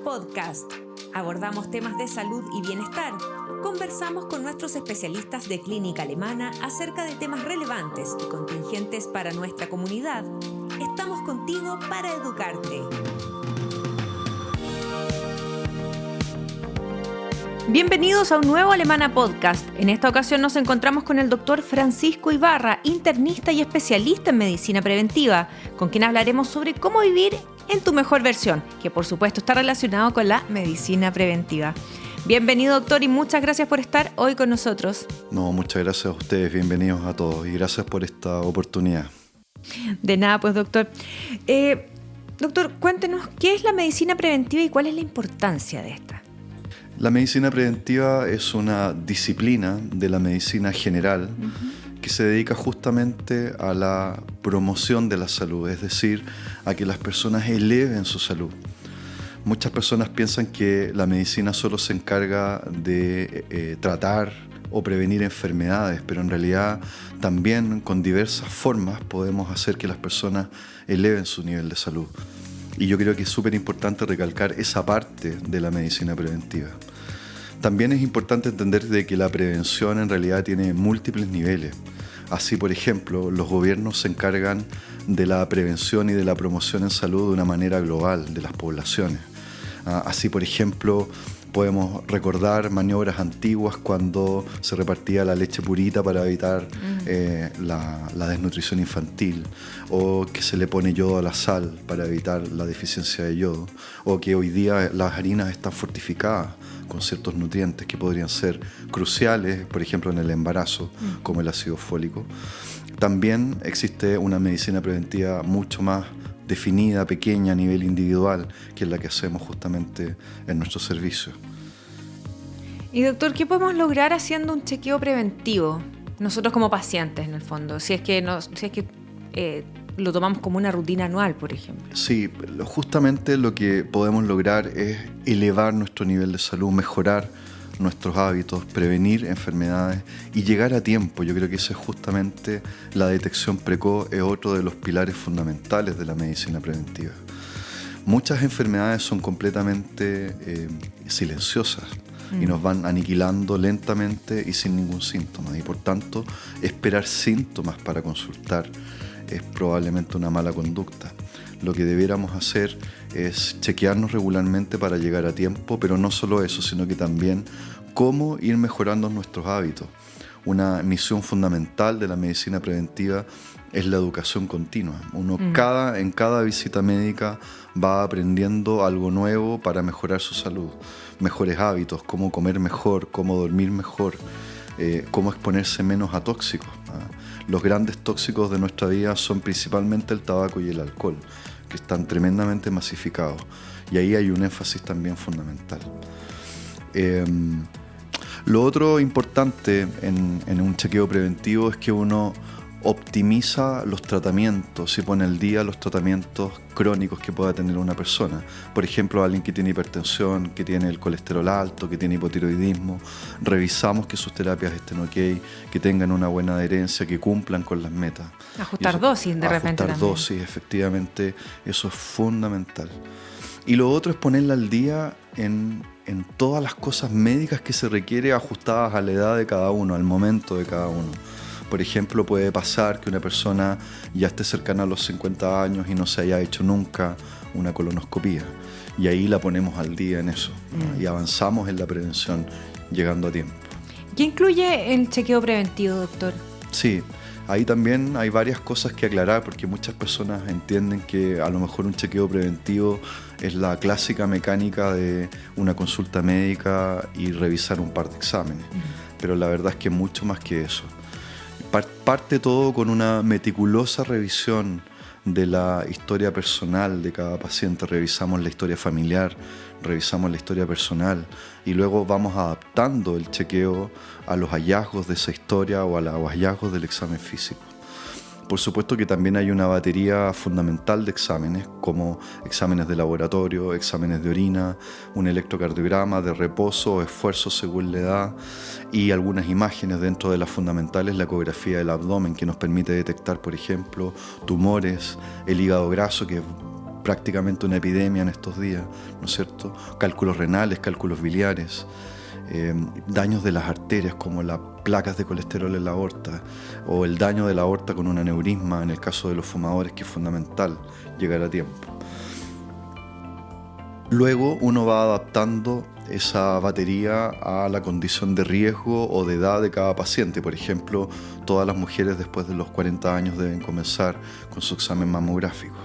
Podcast. Abordamos temas de salud y bienestar. Conversamos con nuestros especialistas de clínica alemana acerca de temas relevantes y contingentes para nuestra comunidad. Estamos contigo para educarte. Bienvenidos a un nuevo Alemana Podcast. En esta ocasión nos encontramos con el doctor Francisco Ibarra, internista y especialista en medicina preventiva, con quien hablaremos sobre cómo vivir en tu mejor versión, que por supuesto está relacionado con la medicina preventiva. Bienvenido, doctor, y muchas gracias por estar hoy con nosotros. No, muchas gracias a ustedes, bienvenidos a todos y gracias por esta oportunidad. De nada, pues, doctor. Doctor, cuéntenos, ¿qué es la medicina preventiva y cuál es la importancia de esta? La medicina preventiva es una disciplina de la medicina general que se dedica justamente a la promoción de la salud, es decir, a que las personas eleven su salud. Muchas personas piensan que la medicina solo se encarga de tratar o prevenir enfermedades, pero en realidad también con diversas formas podemos hacer que las personas eleven su nivel de salud. Y yo creo que es súper importante recalcar esa parte de la medicina preventiva. También es importante entender de que la prevención en realidad tiene múltiples niveles. Así, por ejemplo, los gobiernos se encargan de la prevención y de la promoción en salud de una manera global de las poblaciones. Así, por ejemplo, podemos recordar maniobras antiguas cuando se repartía la leche purita para evitar la desnutrición infantil, o que se le pone yodo a la sal para evitar la deficiencia de yodo, o que hoy día las harinas están fortificadas con ciertos nutrientes que podrían ser cruciales, por ejemplo en el embarazo, como el ácido fólico. También existe una medicina preventiva mucho más definida, pequeña, a nivel individual, que es la que hacemos justamente en nuestros servicios. Y doctor, ¿qué podemos lograr haciendo un chequeo preventivo? Nosotros como pacientes, en el fondo, si es que lo tomamos como una rutina anual, por ejemplo. Sí, justamente lo que podemos lograr es elevar nuestro nivel de salud, mejorar nuestros hábitos, prevenir enfermedades y llegar a tiempo. Yo creo que eso es justamente la detección precoz, es otro de los pilares fundamentales de la medicina preventiva. Muchas enfermedades son completamente silenciosas y nos van aniquilando lentamente y sin ningún síntoma, y por tanto esperar síntomas para consultar es probablemente una mala conducta. Lo que debiéramos hacer es chequearnos regularmente para llegar a tiempo, pero no solo eso, sino que también cómo ir mejorando nuestros hábitos. Una misión fundamental de la medicina preventiva es la educación continua. Uno en cada visita médica va aprendiendo algo nuevo para mejorar su salud. Mejores hábitos, cómo comer mejor, cómo dormir mejor, cómo exponerse menos a tóxicos. Los grandes tóxicos de nuestra vida son principalmente el tabaco y el alcohol, que están tremendamente masificados. Y ahí hay un énfasis también fundamental. Lo otro importante en un chequeo preventivo es que uno optimiza los tratamientos y pone al día los tratamientos crónicos que pueda tener una persona. Por ejemplo, alguien que tiene hipertensión, que tiene el colesterol alto, que tiene hipotiroidismo, revisamos que sus terapias estén ok, que tengan una buena adherencia, que cumplan con las metas. Ajustar dosis de repente también. Ajustar dosis, efectivamente, eso es fundamental. Y lo otro es ponerla al día en todas las cosas médicas que se requiere, ajustadas a la edad de cada uno, al momento de cada uno. Por ejemplo, puede pasar que una persona ya esté cercana a los 50 años y no se haya hecho nunca una colonoscopía. Y ahí la ponemos al día en eso, ¿no? Y avanzamos en la prevención llegando a tiempo. ¿Qué incluye el chequeo preventivo, doctor? Sí, ahí también hay varias cosas que aclarar, porque muchas personas entienden que a lo mejor un chequeo preventivo es la clásica mecánica de una consulta médica y revisar un par de exámenes. Pero la verdad es que mucho más que eso. Parte todo con una meticulosa revisión de la historia personal de cada paciente. Revisamos la historia familiar, revisamos la historia personal y luego vamos adaptando el chequeo a los hallazgos de esa historia o a los hallazgos del examen físico. Por supuesto que también hay una batería fundamental de exámenes, como exámenes de laboratorio, exámenes de orina, un electrocardiograma de reposo o esfuerzo según la edad, y algunas imágenes. Dentro de las fundamentales, la ecografía del abdomen, que nos permite detectar, por ejemplo, tumores, el hígado graso, que es prácticamente una epidemia en estos días, ¿no es cierto? Cálculos renales, cálculos biliares, daños de las arterias como las placas de colesterol en la aorta o el daño de la aorta con un aneurisma en el caso de los fumadores, que es fundamental llegar a tiempo. Luego uno va adaptando esa batería a la condición de riesgo o de edad de cada paciente. Por ejemplo, todas las mujeres después de los 40 años deben comenzar con su examen mamográfico.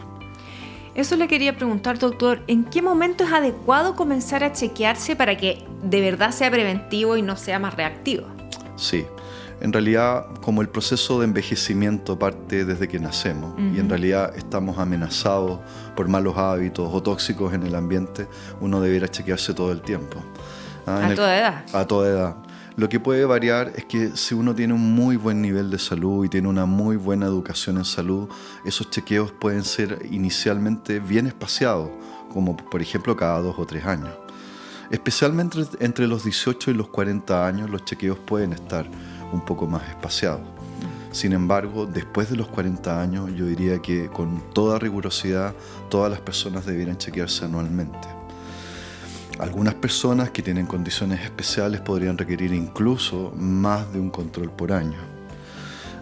Eso le quería preguntar, doctor, ¿en qué momento es adecuado comenzar a chequearse para que de verdad sea preventivo y no sea más reactivo? Sí, en realidad como el proceso de envejecimiento parte desde que nacemos y en realidad estamos amenazados por malos hábitos o tóxicos en el ambiente, uno debiera chequearse todo el tiempo. ¿A toda edad? A toda edad. Lo que puede variar es que si uno tiene un muy buen nivel de salud y tiene una muy buena educación en salud, esos chequeos pueden ser inicialmente bien espaciados, como por ejemplo cada 2 o 3 años. Especialmente entre los 18 y los 40 años los chequeos pueden estar un poco más espaciados. Sin embargo, después de los 40 años yo diría que con toda rigurosidad todas las personas debieran chequearse anualmente. Algunas personas que tienen condiciones especiales podrían requerir incluso más de un control por año.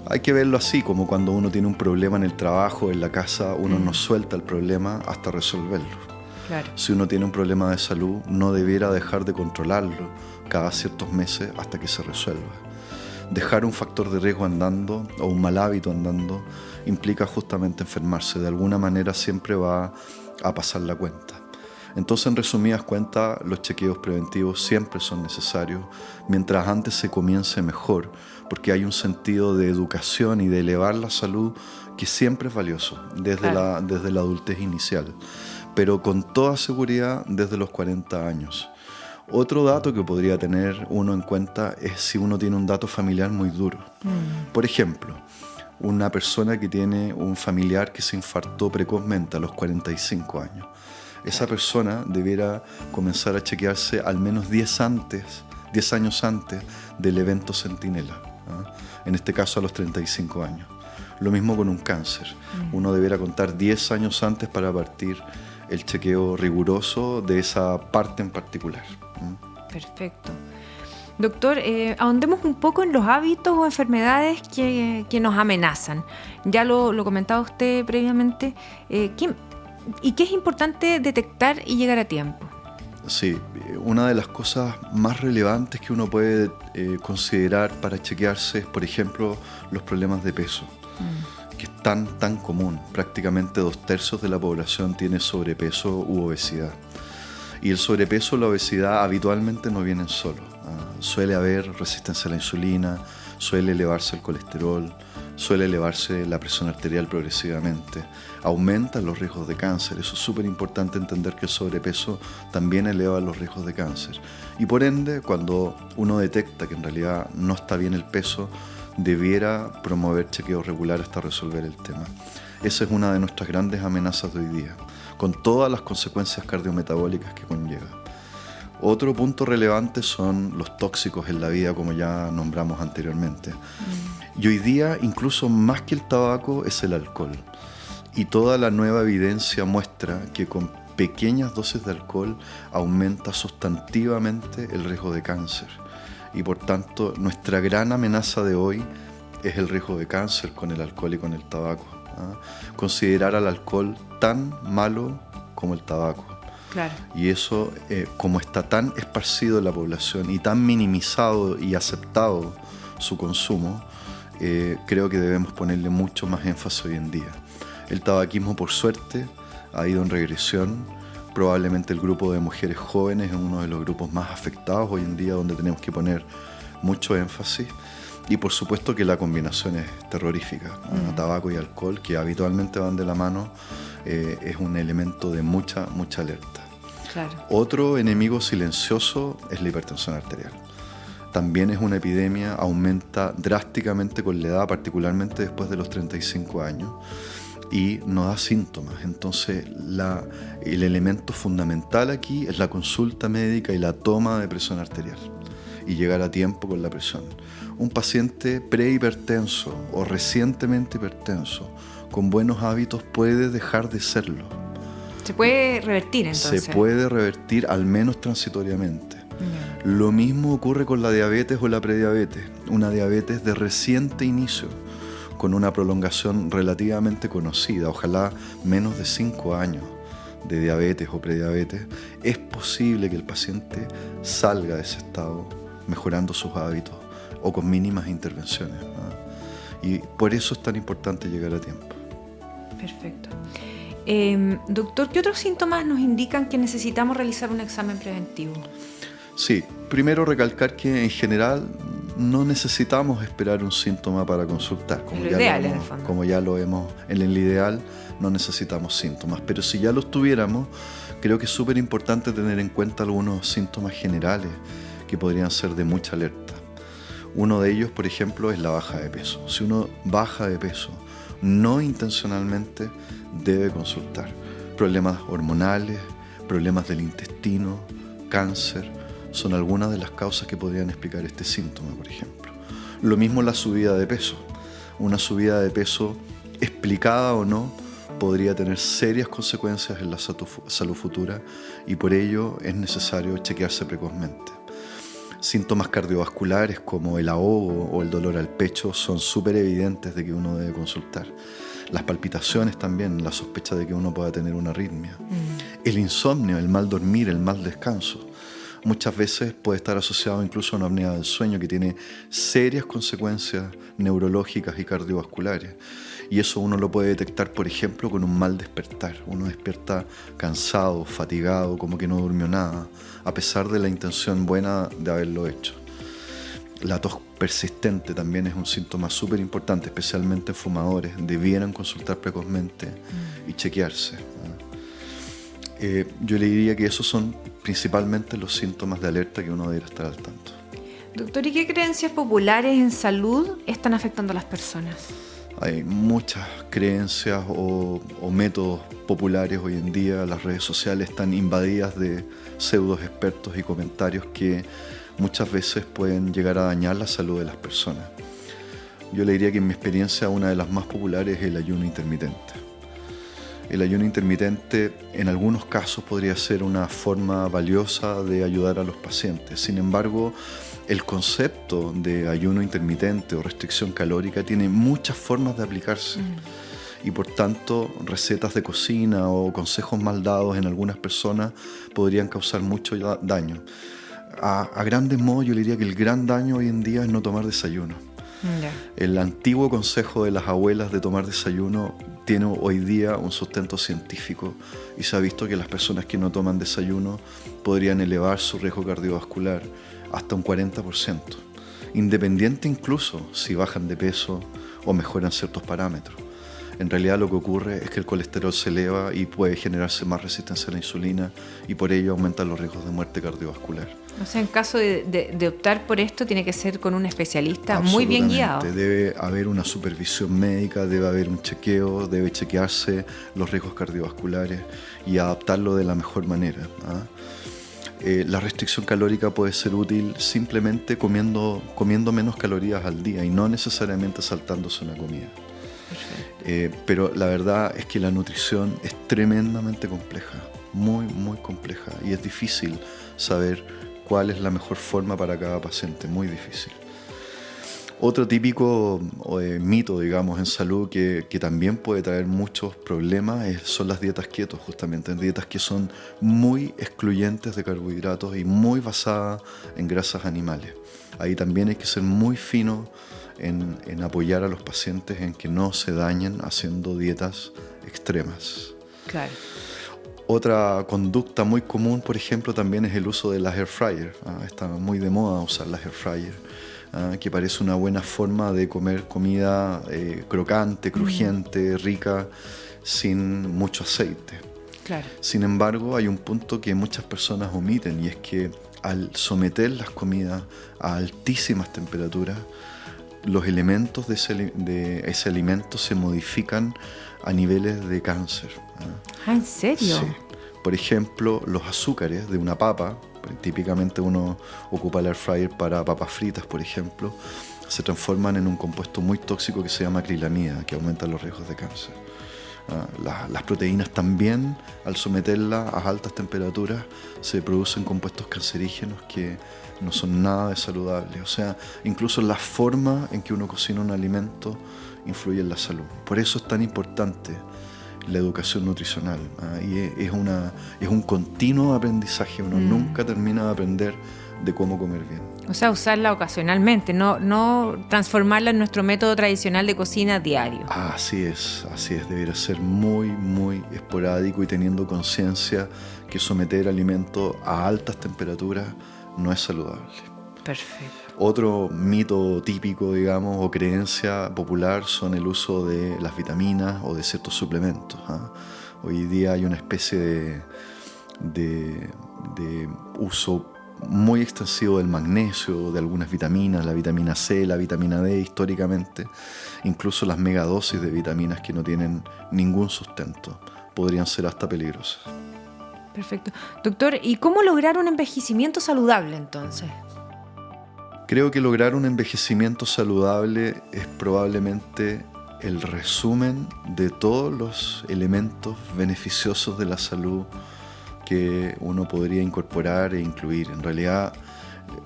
Hay que verlo así, como cuando uno tiene un problema en el trabajo, en la casa, uno no suelta el problema hasta resolverlo. Claro. Si uno tiene un problema de salud, no debiera dejar de controlarlo cada ciertos meses hasta que se resuelva. Dejar un factor de riesgo andando o un mal hábito andando implica justamente enfermarse. De alguna manera siempre va a pasar la cuenta. Entonces, en resumidas cuentas, los chequeos preventivos siempre son necesarios. Mientras antes se comience mejor, porque hay un sentido de educación y de elevar la salud que siempre es valioso desde la adultez inicial, pero con toda seguridad desde los 40 años. Otro dato que podría tener uno en cuenta es si uno tiene un dato familiar muy duro. Por ejemplo, una persona que tiene un familiar que se infartó precozmente a los 45 años. Esa persona debiera comenzar a chequearse al menos 10 años antes del evento centinela, ¿ah? En este caso a los 35 años. Lo mismo con un cáncer. Uno debiera contar 10 años antes para partir el chequeo riguroso de esa parte en particular. Perfecto. Doctor, ahondemos un poco en los hábitos o enfermedades que nos amenazan. Ya lo comentaba usted previamente. ¿Y qué es importante detectar y llegar a tiempo? Sí, una de las cosas más relevantes que uno puede considerar para chequearse es, por ejemplo, los problemas de peso, que es tan común. Prácticamente 2/3 de la población tiene sobrepeso u obesidad. Y el sobrepeso o la obesidad habitualmente no vienen solos. Suele haber resistencia a la insulina, suele elevarse el colesterol, suele elevarse la presión arterial progresivamente, aumentan los riesgos de cáncer. Eso es súper importante entender, que el sobrepeso también eleva los riesgos de cáncer. Y por ende, cuando uno detecta que en realidad no está bien el peso, debiera promover chequeos regulares hasta resolver el tema. Esa es una de nuestras grandes amenazas de hoy día, con todas las consecuencias cardiometabólicas que conlleva. Otro punto relevante son los tóxicos en la vida, como ya nombramos anteriormente. Y hoy día, incluso más que el tabaco, es el alcohol. Y toda la nueva evidencia muestra que con pequeñas dosis de alcohol aumenta sustantivamente el riesgo de cáncer. Y por tanto, nuestra gran amenaza de hoy es el riesgo de cáncer con el alcohol y con el tabaco. Considerar al alcohol tan malo como el tabaco. Claro. Y eso, como está tan esparcido en la población y tan minimizado y aceptado su consumo, creo que debemos ponerle mucho más énfasis hoy en día. El tabaquismo, por suerte, ha ido en regresión. Probablemente el grupo de mujeres jóvenes es uno de los grupos más afectados hoy en día, donde tenemos que poner mucho énfasis. Y por supuesto que la combinación es terrorífica. Tabaco y alcohol, que habitualmente van de la mano, es un elemento de mucha alerta. Claro. Otro enemigo silencioso es la hipertensión arterial. También es una epidemia, aumenta drásticamente con la edad, particularmente después de los 35 años, y no da síntomas. Entonces, el elemento fundamental aquí es la consulta médica y la toma de presión arterial, y llegar a tiempo con la presión. Un paciente prehipertenso o recientemente hipertenso con buenos hábitos puede dejar de serlo. Se puede revertir entonces. Se puede revertir al menos transitoriamente. Lo mismo ocurre con la diabetes o la prediabetes. Una diabetes de reciente inicio, con una prolongación relativamente conocida, ojalá menos de 5 años de diabetes o prediabetes, es posible que el paciente salga de ese estado mejorando sus hábitos o con mínimas intervenciones, ¿no? Y por eso es tan importante llegar a tiempo. Perfecto. Doctor, ¿qué otros síntomas nos indican que necesitamos realizar un examen preventivo? Sí, primero recalcar que en general no necesitamos esperar un síntoma para consultar. Como ya lo vemos en el ideal, no necesitamos síntomas. Pero si ya los tuviéramos, creo que es súper importante tener en cuenta algunos síntomas generales que podrían ser de mucha alerta. Uno de ellos, por ejemplo, es la baja de peso. Si uno baja de peso no intencionalmente, debe consultar. Problemas hormonales, problemas del intestino, cáncer, son algunas de las causas que podrían explicar este síntoma, por ejemplo. Lo mismo la subida de peso. Una subida de peso, explicada o no, podría tener serias consecuencias en la salud futura y por ello es necesario chequearse precozmente. Síntomas cardiovasculares como el ahogo o el dolor al pecho son súper evidentes de que uno debe consultar. Las palpitaciones también, la sospecha de que uno pueda tener una arritmia. El insomnio, el mal dormir, el mal descanso. Muchas veces puede estar asociado incluso a una apnea del sueño que tiene serias consecuencias neurológicas y cardiovasculares. Y eso uno lo puede detectar, por ejemplo, con un mal despertar. Uno despierta cansado, fatigado, como que no durmió nada, a pesar de la intención buena de haberlo hecho. La tos persistente también es un síntoma súper importante, especialmente en fumadores. Debieran consultar precozmente y chequearse. Yo le diría que esos son principalmente los síntomas de alerta que uno debe estar al tanto. Doctor, ¿y qué creencias populares en salud están afectando a las personas? Hay muchas creencias o métodos populares hoy en día. Las redes sociales están invadidas de pseudos expertos y comentarios que muchas veces pueden llegar a dañar la salud de las personas. Yo le diría que en mi experiencia una de las más populares es el ayuno intermitente. El ayuno intermitente en algunos casos podría ser una forma valiosa de ayudar a los pacientes. Sin embargo, el concepto de ayuno intermitente o restricción calórica tiene muchas formas de aplicarse. Y por tanto, recetas de cocina o consejos mal dados en algunas personas podrían causar mucho daño. A grandes modos, yo le diría que el gran daño hoy en día es no tomar desayuno. El antiguo consejo de las abuelas de tomar desayuno tiene hoy día un sustento científico y se ha visto que las personas que no toman desayuno podrían elevar su riesgo cardiovascular hasta un 40%, independiente incluso si bajan de peso o mejoran ciertos parámetros. En realidad lo que ocurre es que el colesterol se eleva y puede generarse más resistencia a la insulina y por ello aumentan los riesgos de muerte cardiovascular. O sea, en caso de optar por esto tiene que ser con un especialista muy bien guiado. Debe haber una supervisión médica, debe haber un chequeo, debe chequearse los riesgos cardiovasculares y adaptarlo de la mejor manera. La restricción calórica puede ser útil simplemente comiendo menos calorías al día y no necesariamente saltándose una comida. Pero la verdad es que la nutrición es tremendamente compleja, muy, muy compleja, y es difícil saber cuál es la mejor forma para cada paciente, muy difícil. Otro típico mito, digamos, en salud que también puede traer muchos problemas son las dietas keto, justamente, dietas que son muy excluyentes de carbohidratos y muy basadas en grasas animales. Ahí también hay que ser muy fino en apoyar a los pacientes en que no se dañen haciendo dietas extremas. Claro. Otra conducta muy común, por ejemplo, también es el uso de las air fryer. Está muy de moda usar las air fryer, que parece una buena forma de comer comida crocante, crujiente, rica, sin mucho aceite. Claro. Sin embargo, hay un punto que muchas personas omiten y es que al someter las comidas a altísimas temperaturas, los elementos de ese alimento se modifican a niveles de cáncer. ¿En serio? Sí. Por ejemplo, los azúcares de una papa, típicamente uno ocupa el air fryer para papas fritas, por ejemplo, se transforman en un compuesto muy tóxico que se llama acrilamida, que aumenta los riesgos de cáncer. Las proteínas también, al someterlas a altas temperaturas, se producen compuestos cancerígenos que no son nada de saludables. O sea, incluso la forma en que uno cocina un alimento influye en la salud. Por eso es tan importante la educación nutricional. Y es un continuo aprendizaje. Uno nunca termina de aprender de cómo comer bien. O sea, usarla ocasionalmente, no transformarla en nuestro método tradicional de cocina diario. Así es. Debería ser muy, muy esporádico y teniendo conciencia que someter alimentos a altas temperaturas no es saludable. Perfecto. Otro mito típico, digamos, o creencia popular son el uso de las vitaminas o de ciertos suplementos. Hoy día hay una especie de uso muy extensivo del magnesio, de algunas vitaminas, la vitamina C, la vitamina D históricamente, incluso las megadosis de vitaminas que no tienen ningún sustento, podrían ser hasta peligrosas. Perfecto. Doctor, ¿y cómo lograr un envejecimiento saludable entonces? Creo que lograr un envejecimiento saludable es probablemente el resumen de todos los elementos beneficiosos de la salud que uno podría incorporar e incluir. En realidad,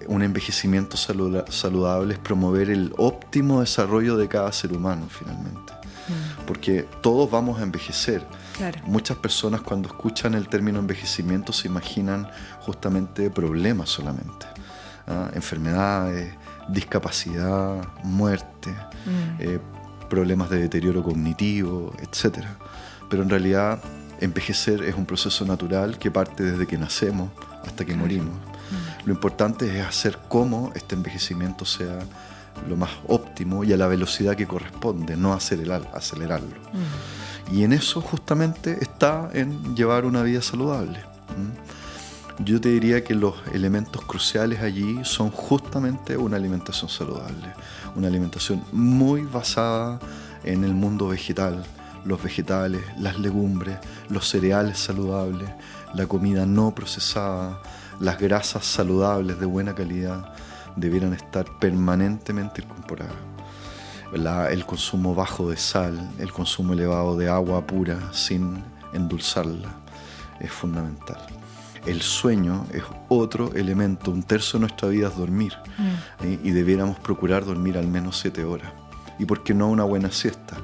un envejecimiento saludable es promover el óptimo desarrollo de cada ser humano, finalmente. Porque todos vamos a envejecer. Claro. Muchas personas cuando escuchan el término envejecimiento se imaginan justamente problemas solamente. Enfermedades, discapacidad, muerte, problemas de deterioro cognitivo, etc. Pero en realidad envejecer es un proceso natural que parte desde que nacemos hasta que morimos. Lo importante es hacer cómo este envejecimiento sea lo más óptimo y a la velocidad que corresponde, no acelerarlo. Y en eso justamente está en llevar una vida saludable. Yo te diría que los elementos cruciales allí son justamente una alimentación saludable, una alimentación muy basada en el mundo vegetal, los vegetales, las legumbres, los cereales saludables, la comida no procesada, las grasas saludables de buena calidad debieran estar permanentemente incorporadas. El consumo bajo de sal, el consumo elevado de agua pura sin endulzarla es fundamental. El sueño es otro elemento. 1/3 de nuestra vida es dormir. Y debiéramos procurar dormir al menos 7 horas. ¿Y por qué no una buena siesta?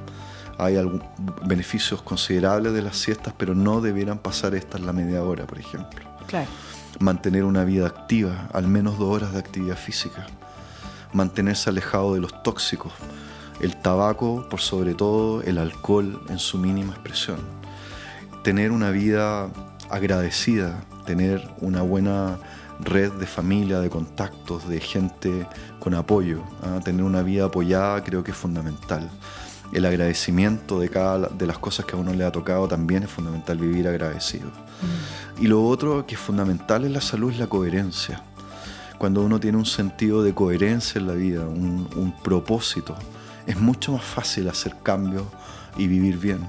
Hay beneficios considerables de las siestas, pero no debieran pasar estas la media hora, por ejemplo. Claro. Mantener una vida activa, al menos 2 horas de actividad física. Mantenerse alejado de los tóxicos. El tabaco, por sobre todo, el alcohol en su mínima expresión. Tener una vida agradecida, tener una buena red de familia, de contactos, de gente con apoyo. Tener una vida apoyada creo que es fundamental. El agradecimiento de las cosas que a uno le ha tocado también es fundamental, vivir agradecido. Y lo otro que es fundamental en la salud es la coherencia. Cuando uno tiene un sentido de coherencia en la vida, un propósito, es mucho más fácil hacer cambios y vivir bien,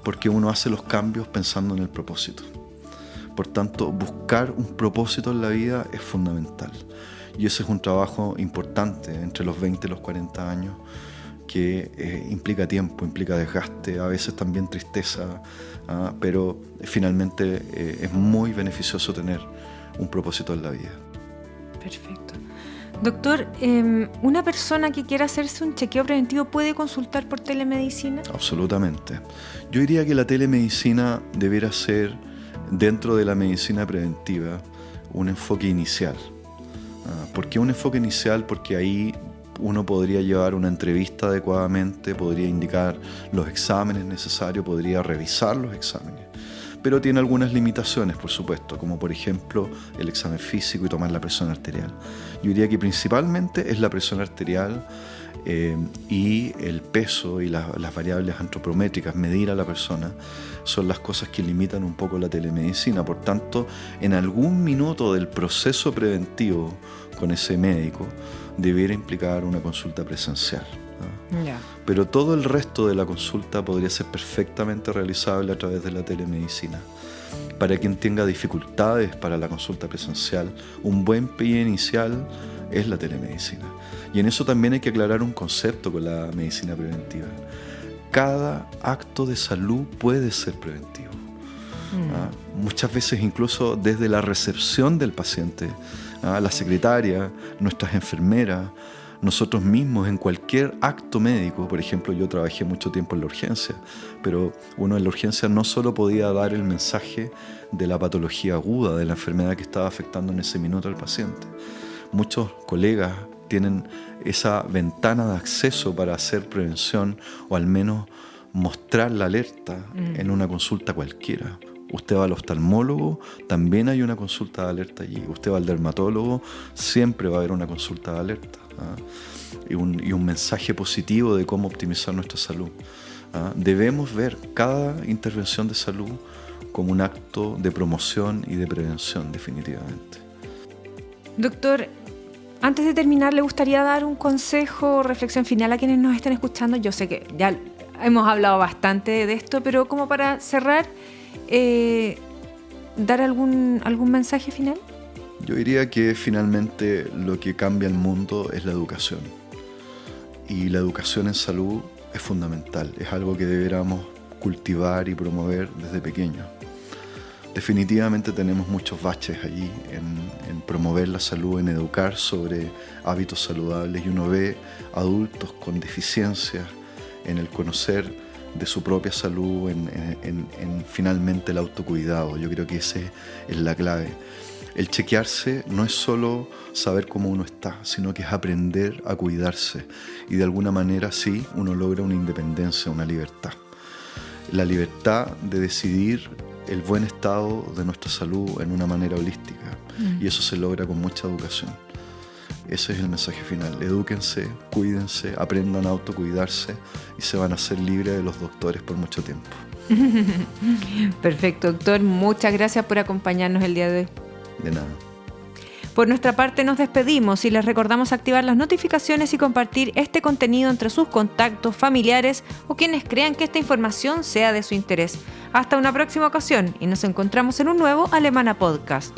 porque uno hace los cambios pensando en el propósito. Por tanto, buscar un propósito en la vida es fundamental. Y ese es un trabajo importante entre los 20 y los 40 años que implica tiempo, implica desgaste, a veces también tristeza, pero finalmente es muy beneficioso tener un propósito en la vida. Perfecto. Doctor, ¿una persona que quiera hacerse un chequeo preventivo puede consultar por telemedicina? Absolutamente. Yo diría que la telemedicina debiera ser, dentro de la medicina preventiva, un enfoque inicial. ¿Por qué un enfoque inicial? Porque ahí uno podría llevar una entrevista adecuadamente, podría indicar los exámenes necesarios, podría revisar los exámenes. Pero tiene algunas limitaciones, por supuesto, como por ejemplo el examen físico y tomar la presión arterial. Yo diría que principalmente es la presión arterial y el peso y las variables antropométricas, medir a la persona, son las cosas que limitan un poco la telemedicina. Por tanto, en algún minuto del proceso preventivo con ese médico debiera implicar una consulta presencial. Ya. Pero todo el resto de la consulta podría ser perfectamente realizable a través de la telemedicina. Para quien tenga dificultades para la consulta presencial, un buen pie inicial es la telemedicina. Y en eso también hay que aclarar un concepto con la medicina preventiva. cada acto de salud puede ser preventivo. Muchas veces incluso desde la recepción del paciente, la secretaria, nuestras enfermeras, nosotros mismos en cualquier acto médico. Por ejemplo, yo trabajé mucho tiempo en la urgencia, pero uno en la urgencia no solo podía dar el mensaje de la patología aguda, de la enfermedad que estaba afectando en ese minuto al paciente. Muchos colegas tienen esa ventana de acceso para hacer prevención o al menos mostrar la alerta en una consulta cualquiera. Usted va al oftalmólogo, también hay una consulta de alerta allí. Usted va al dermatólogo, siempre va a haber una consulta de alerta. Y un mensaje positivo de cómo optimizar nuestra salud. Debemos ver cada intervención de salud como un acto de promoción y de prevención, definitivamente. Doctor, antes de terminar, ¿le gustaría dar un consejo o reflexión final a quienes nos estén escuchando? Yo sé que ya hemos hablado bastante de esto, pero como para cerrar, ¿dar algún mensaje final? Yo diría que finalmente lo que cambia el mundo es la educación. Y la educación en salud es fundamental, es algo que deberíamos cultivar y promover desde pequeños. Definitivamente tenemos muchos baches allí en promover la salud, en educar sobre hábitos saludables, y uno ve adultos con deficiencias en el conocer de su propia salud, en finalmente el autocuidado. Yo creo que esa es la clave. El chequearse no es solo saber cómo uno está, sino que es aprender a cuidarse, y de alguna manera sí uno logra una independencia, una libertad. La libertad de decidir el buen estado de nuestra salud en una manera holística, y eso se logra con mucha educación. Ese es el mensaje final. Edúquense, cuídense, aprendan a autocuidarse y se van a hacer libres de los doctores por mucho tiempo. Perfecto, doctor. Muchas gracias por acompañarnos el día de hoy. De nada. Por nuestra parte nos despedimos y les recordamos activar las notificaciones y compartir este contenido entre sus contactos, familiares o quienes crean que esta información sea de su interés. Hasta una próxima ocasión y nos encontramos en un nuevo Alemana Podcast.